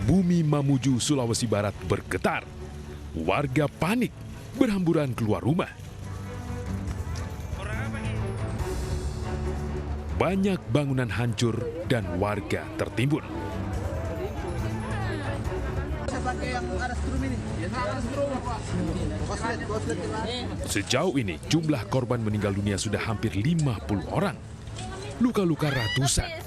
Bumi Mamuju, Sulawesi Barat bergetar. Warga panik, berhamburan keluar rumah. Banyak bangunan hancur dan warga tertimbun. Sejauh ini, jumlah korban meninggal dunia sudah hampir 50 orang. Luka-luka ratusan.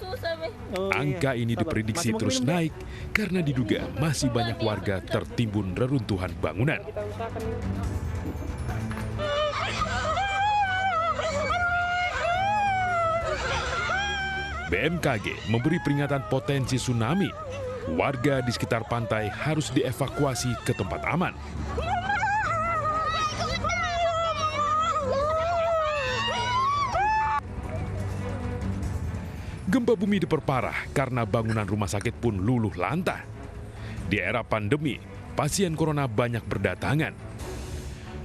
Angka ini diprediksi terus naik karena diduga masih banyak warga tertimbun reruntuhan bangunan. BMKG memberi peringatan potensi tsunami. Warga di sekitar pantai harus dievakuasi ke tempat aman. Gempa bumi diperparah karena bangunan rumah sakit pun luluh lantah. Di era pandemi, pasien corona banyak berdatangan.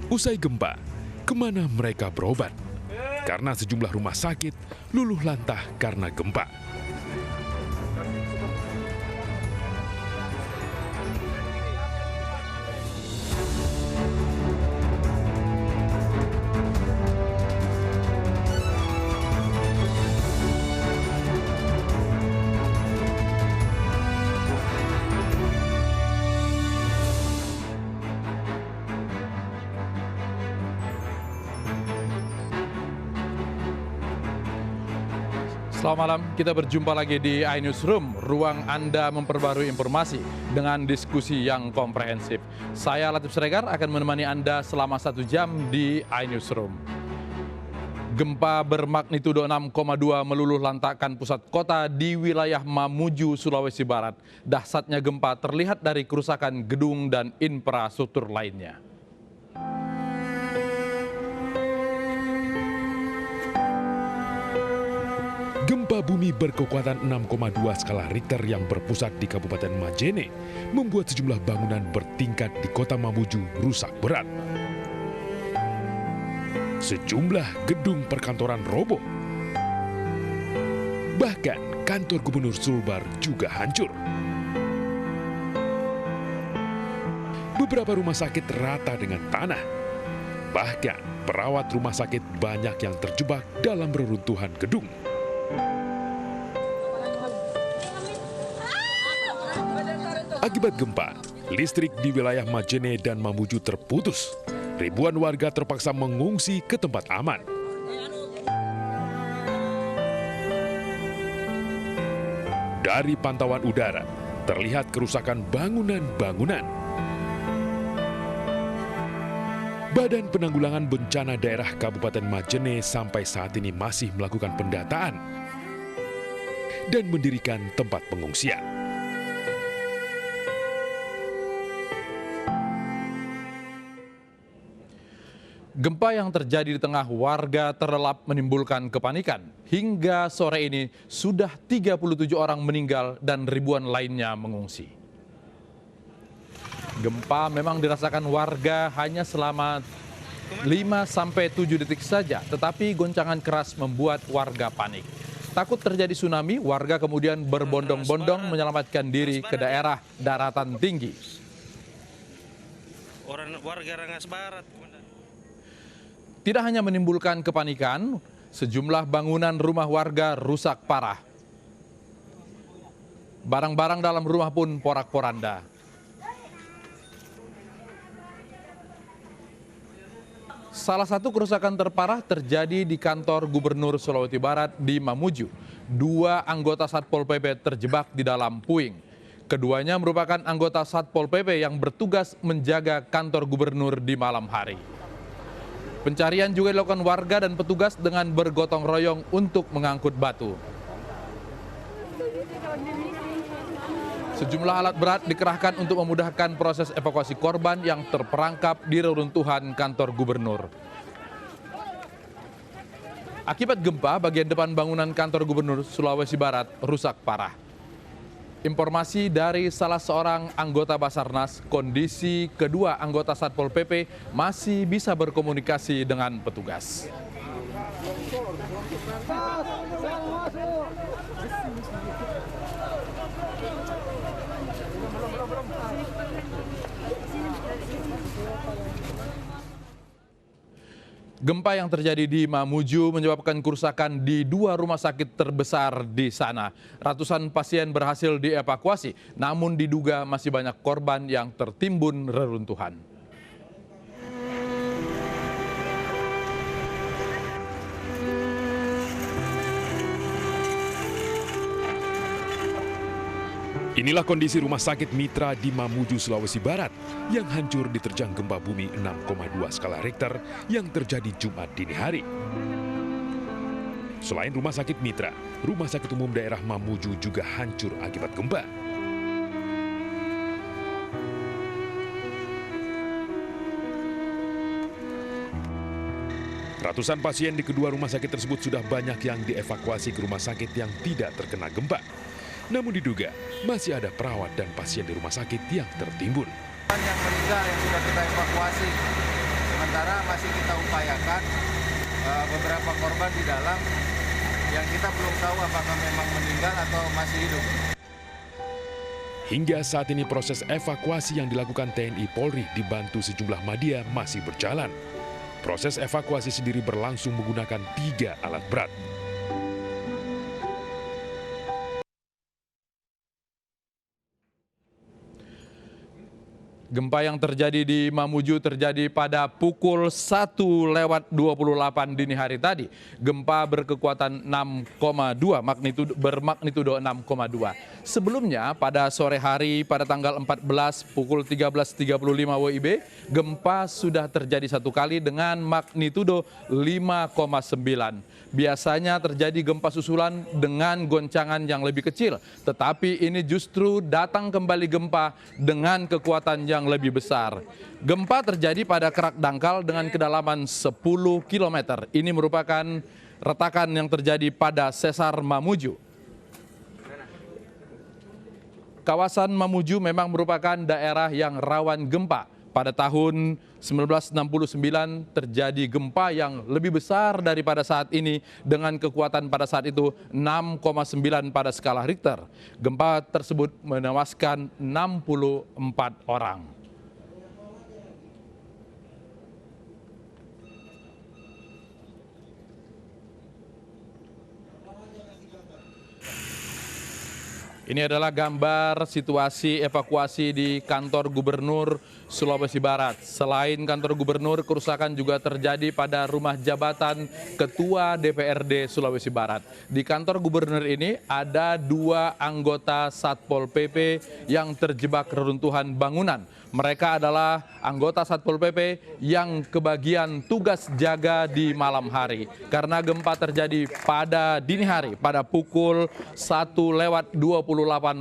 Usai gempa, kemana mereka berobat? Karena sejumlah rumah sakit luluh lantah karena gempa. Selamat malam, kita berjumpa lagi di iNewsroom, ruang Anda memperbarui informasi dengan diskusi yang komprehensif. Saya Latif Siregar akan menemani Anda selama 1 jam di iNewsroom. Gempa bermagnitudo 6,2 meluluh lantakkan pusat kota di wilayah Mamuju, Sulawesi Barat. Dahsyatnya gempa terlihat dari kerusakan gedung dan infrastruktur lainnya. Gempa bumi berkekuatan 6,2 skala Richter yang berpusat di Kabupaten Majene membuat sejumlah bangunan bertingkat di kota Mamuju rusak berat. Sejumlah gedung perkantoran roboh. Bahkan kantor Gubernur Sulbar juga hancur. Beberapa rumah sakit rata dengan tanah. Bahkan perawat rumah sakit banyak yang terjebak dalam reruntuhan gedung. Akibat gempa, listrik di wilayah Majene dan Mamuju terputus. Ribuan warga terpaksa mengungsi ke tempat aman. Dari pantauan udara, terlihat kerusakan bangunan-bangunan. Badan Penanggulangan Bencana Daerah Kabupaten Majene sampai saat ini masih melakukan pendataan dan mendirikan tempat pengungsian. Gempa yang terjadi di tengah warga terlelap menimbulkan kepanikan. Hingga sore ini sudah 37 orang meninggal dan ribuan lainnya mengungsi. Gempa memang dirasakan warga hanya selama 5-7 detik saja, tetapi goncangan keras membuat warga panik. Takut terjadi tsunami, warga kemudian berbondong-bondong menyelamatkan diri ke daerah daratan tinggi. Warga Rangas Barat. Tidak hanya menimbulkan kepanikan, sejumlah bangunan rumah warga rusak parah. Barang-barang dalam rumah pun porak-poranda. Salah satu kerusakan terparah terjadi di kantor Gubernur Sulawesi Barat di Mamuju. 2 anggota Satpol PP terjebak di dalam puing. Keduanya merupakan anggota Satpol PP yang bertugas menjaga kantor gubernur di malam hari. Pencarian juga dilakukan warga dan petugas dengan bergotong royong untuk mengangkut batu. Sejumlah alat berat dikerahkan untuk memudahkan proses evakuasi korban yang terperangkap di reruntuhan kantor gubernur. Akibat gempa, bagian depan bangunan kantor gubernur Sulawesi Barat rusak parah. Informasi dari salah seorang anggota Basarnas, kondisi kedua anggota Satpol PP masih bisa berkomunikasi dengan petugas. Gempa yang terjadi di Mamuju menyebabkan kerusakan di 2 rumah sakit terbesar di sana. Ratusan pasien berhasil dievakuasi, namun diduga masih banyak korban yang tertimbun reruntuhan. Inilah kondisi rumah sakit Mitra di Mamuju, Sulawesi Barat yang hancur diterjang gempa bumi 6,2 skala Richter yang terjadi Jumat dini hari. Selain rumah sakit Mitra, rumah sakit umum daerah Mamuju juga hancur akibat gempa. Ratusan pasien di kedua rumah sakit tersebut sudah banyak yang dievakuasi ke rumah sakit yang tidak terkena gempa. Namun diduga masih ada perawat dan pasien di rumah sakit yang tertimbun. Yang meninggal yang sudah kita evakuasi, sementara masih kita upayakan beberapa korban di dalam yang kita belum tahu apakah memang meninggal atau masih hidup. Hingga saat ini proses evakuasi yang dilakukan TNI Polri dibantu sejumlah media masih berjalan. Proses evakuasi sendiri berlangsung menggunakan 3 alat berat. Gempa yang terjadi di Mamuju terjadi pada pukul 1:28 dini hari tadi. Gempa berkekuatan 6,2, bermagnitudo 6,2. Sebelumnya pada sore hari pada tanggal 14 pukul 13.35 WIB, gempa sudah terjadi 1 kali dengan magnitudo 5,9. Biasanya terjadi gempa susulan dengan goncangan yang lebih kecil, tetapi ini justru datang kembali gempa dengan kekuatan yang lebih besar. Gempa terjadi pada kerak dangkal dengan kedalaman 10 km. Ini merupakan retakan yang terjadi pada sesar Mamuju. Kawasan Mamuju memang merupakan daerah yang rawan gempa. Pada tahun 1969 terjadi gempa yang lebih besar daripada saat ini dengan kekuatan pada saat itu 6,9 pada skala Richter. Gempa tersebut menewaskan 64 orang. Ini adalah gambar situasi evakuasi di kantor Gubernur Sulawesi Barat. Selain kantor gubernur, kerusakan juga terjadi pada rumah jabatan Ketua DPRD Sulawesi Barat. Di kantor gubernur ini ada 2 anggota Satpol PP yang terjebak reruntuhan bangunan. Mereka adalah anggota Satpol PP yang kebagian tugas jaga di malam hari. Karena gempa terjadi pada dini hari, pada pukul 1:28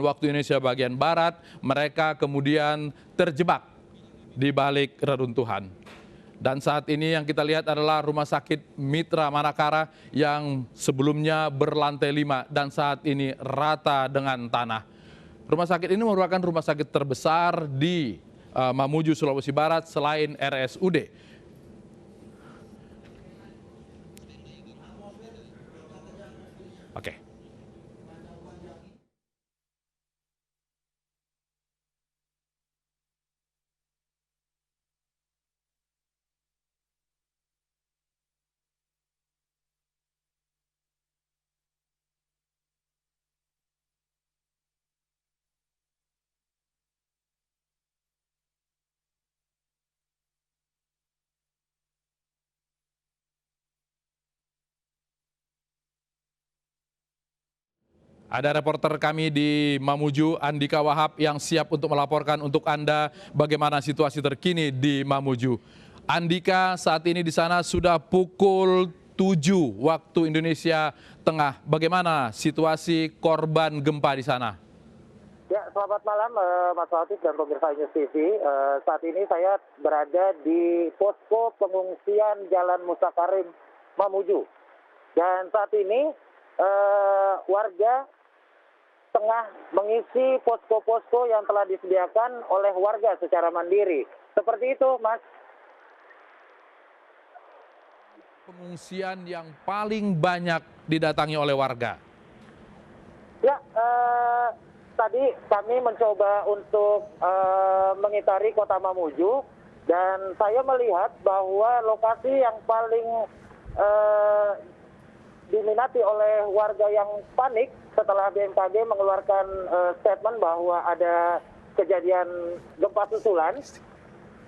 waktu Indonesia bagian Barat, mereka kemudian terjebak di balik reruntuhan. Dan saat ini yang kita lihat adalah Rumah Sakit Mitra Manakara yang sebelumnya berlantai 5 dan saat ini rata dengan tanah. Rumah sakit ini merupakan rumah sakit terbesar di Mamuju, Sulawesi Barat selain RSUD. Oke. Ada reporter kami di Mamuju, Andika Wahab, yang siap untuk melaporkan untuk Anda bagaimana situasi terkini di Mamuju. Andika, saat ini di sana sudah pukul 7 waktu Indonesia Tengah. Bagaimana situasi korban gempa di sana? Ya, selamat malam Mas Latif dan pemirsa News TV. Saat ini saya berada di posko pengungsian Jalan Musa Karim, Mamuju. Dan saat ini warga tengah mengisi posko-posko yang telah disediakan oleh warga secara mandiri. Seperti itu, Mas. Pengungsian yang paling banyak didatangi oleh warga. Ya, tadi kami mencoba untuk mengitari kota Mamuju Dan saya melihat bahwa lokasi yang paling diminati oleh warga yang panik setelah BMKG mengeluarkan statement bahwa ada kejadian gempa susulan,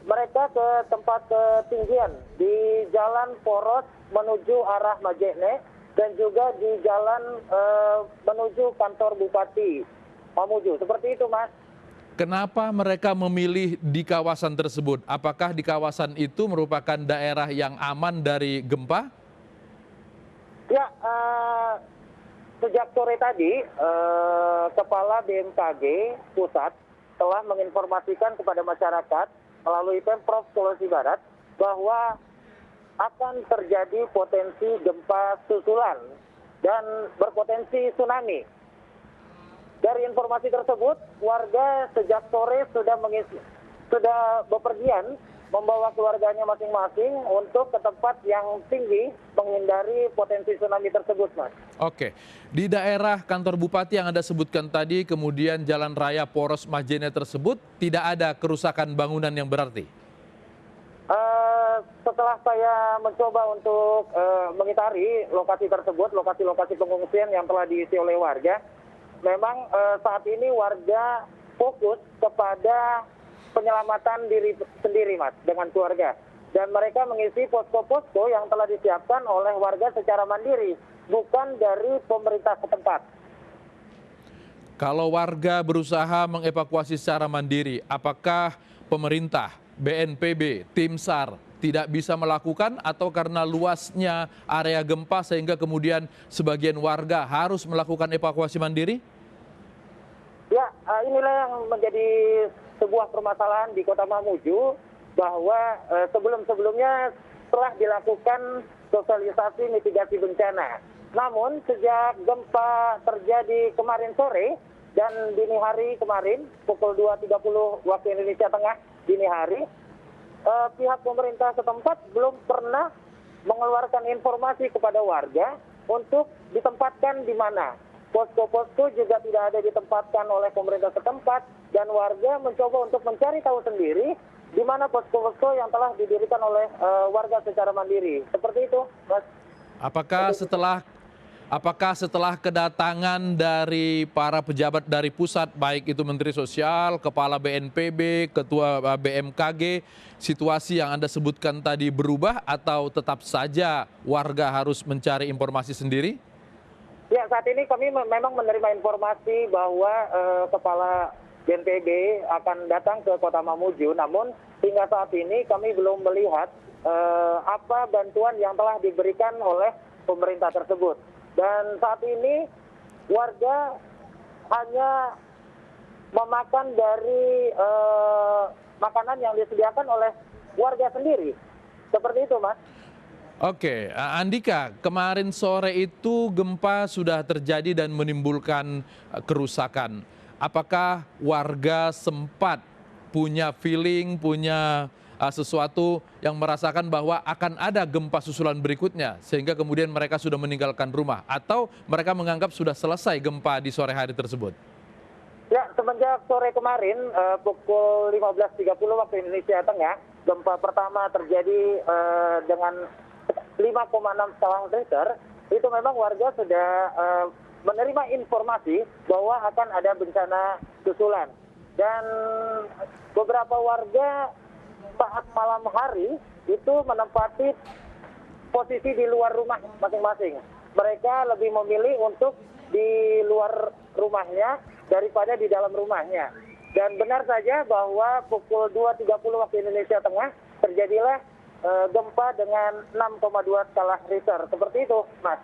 mereka ke tempat ketinggian di Jalan Poros menuju arah Majene dan juga di jalan menuju kantor Bupati Mamuju. Seperti itu, Mas. Kenapa mereka memilih di kawasan tersebut? Apakah di kawasan itu merupakan daerah yang aman dari gempa? Ya, sejak sore tadi, Kepala BMKG Pusat telah menginformasikan kepada masyarakat melalui Pemprov Sulawesi Barat bahwa akan terjadi potensi gempa susulan dan berpotensi tsunami. Dari informasi tersebut, warga sejak sore sudah bepergian membawa keluarganya masing-masing untuk ke tempat yang tinggi menghindari potensi tsunami tersebut, Mas. Oke, di daerah kantor bupati yang Anda sebutkan tadi, kemudian jalan raya Poros Majene tersebut, tidak ada kerusakan bangunan yang berarti? Setelah saya mencoba untuk mengitari lokasi tersebut, lokasi-lokasi pengungsian yang telah diisi oleh warga, memang saat ini warga fokus kepada penyelamatan diri sendiri, Mas, dengan keluarga. Dan mereka mengisi posko-posko yang telah disiapkan oleh warga secara mandiri, bukan dari pemerintah setempat. Kalau warga berusaha mengevakuasi secara mandiri, apakah pemerintah, BNPB, tim SAR tidak bisa melakukan atau karena luasnya area gempa sehingga kemudian sebagian warga harus melakukan evakuasi mandiri? Ya, inilah yang menjadi sebuah permasalahan di Kota Mamuju, bahwa sebelum-sebelumnya telah dilakukan sosialisasi mitigasi bencana. Namun sejak gempa terjadi kemarin sore dan dini hari kemarin pukul 2.30 waktu Indonesia Tengah dini hari, pihak pemerintah setempat belum pernah mengeluarkan informasi kepada warga untuk ditempatkan di mana. Posko-posko juga tidak ada ditempatkan oleh pemerintah setempat dan warga mencoba untuk mencari tahu sendiri di mana posko-posko yang telah didirikan oleh warga secara mandiri. Seperti itu, Mas. Apakah setelah kedatangan dari para pejabat dari pusat, baik itu Menteri Sosial, Kepala BNPB, Ketua BMKG, situasi yang Anda sebutkan tadi berubah atau tetap saja warga harus mencari informasi sendiri? Ya, saat ini kami memang menerima informasi bahwa Kepala BNPB akan datang ke Kota Mamuju, namun hingga saat ini kami belum melihat apa bantuan yang telah diberikan oleh pemerintah tersebut. Dan saat ini warga hanya memakan dari makanan yang disediakan oleh warga sendiri. Seperti itu, Mas. Oke, Andika, kemarin sore itu gempa sudah terjadi dan menimbulkan kerusakan. Apakah warga sempat punya feeling, punya sesuatu yang merasakan bahwa akan ada gempa susulan berikutnya sehingga kemudian mereka sudah meninggalkan rumah? Atau mereka menganggap sudah selesai gempa di sore hari tersebut? Ya, semenjak sore kemarin pukul 15.30 waktu Indonesia Tengah, gempa pertama terjadi dengan 5,6 skala Richter, itu memang warga sudah menerima informasi bahwa akan ada bencana susulan. Dan beberapa warga saat malam hari itu menempati posisi di luar rumah masing-masing. Mereka lebih memilih untuk di luar rumahnya daripada di dalam rumahnya. Dan benar saja bahwa pukul 2.30 waktu Indonesia Tengah terjadilah gempa dengan 6,2 skala Richter. Seperti itu, Mas.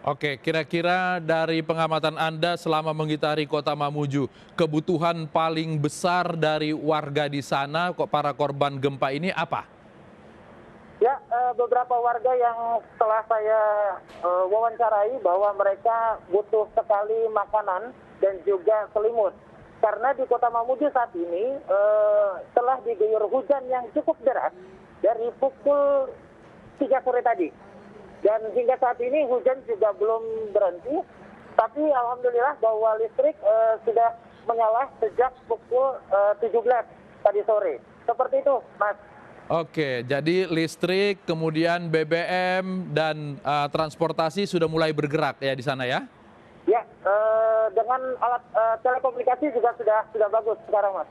Oke, kira-kira dari pengamatan Anda selama mengitari Kota Mamuju, kebutuhan paling besar dari warga di sana, para korban gempa ini apa? Ya, beberapa warga yang telah saya wawancarai bahwa mereka butuh sekali makanan dan juga selimut. Karena di Kota Mamuju saat ini telah diguyur hujan yang cukup deras dari pukul 3 sore tadi. Dan hingga saat ini hujan juga belum berhenti. Tapi alhamdulillah bahwa listrik sudah menyala sejak pukul 17 tadi sore. Seperti itu, Mas. Oke, jadi listrik, kemudian BBM, dan transportasi sudah mulai bergerak ya di sana ya? Ya, dengan alat telekomunikasi juga sudah bagus sekarang, Mas.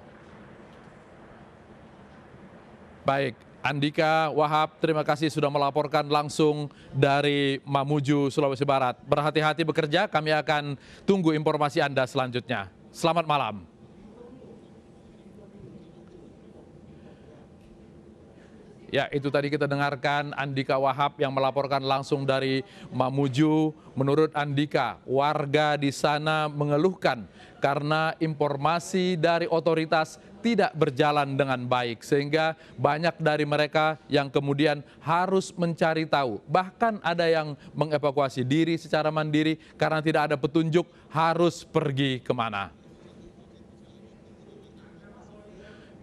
Baik, Andika Wahab, terima kasih sudah melaporkan langsung dari Mamuju, Sulawesi Barat. Berhati-hati bekerja, kami akan tunggu informasi Anda selanjutnya. Selamat malam. Ya, itu tadi kita dengarkan Andika Wahab yang melaporkan langsung dari Mamuju. Menurut Andika, warga di sana mengeluhkan karena informasi dari otoritas tidak berjalan dengan baik, sehingga banyak dari mereka yang kemudian harus mencari tahu. Bahkan ada yang mengevakuasi diri secara mandiri karena tidak ada petunjuk harus pergi kemana.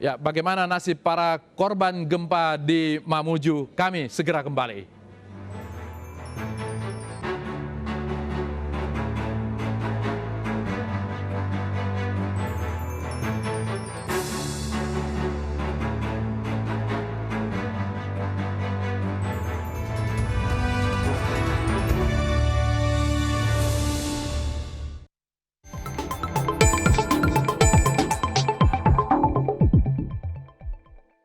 Ya, bagaimana nasib para korban gempa di Mamuju? Kami segera kembali.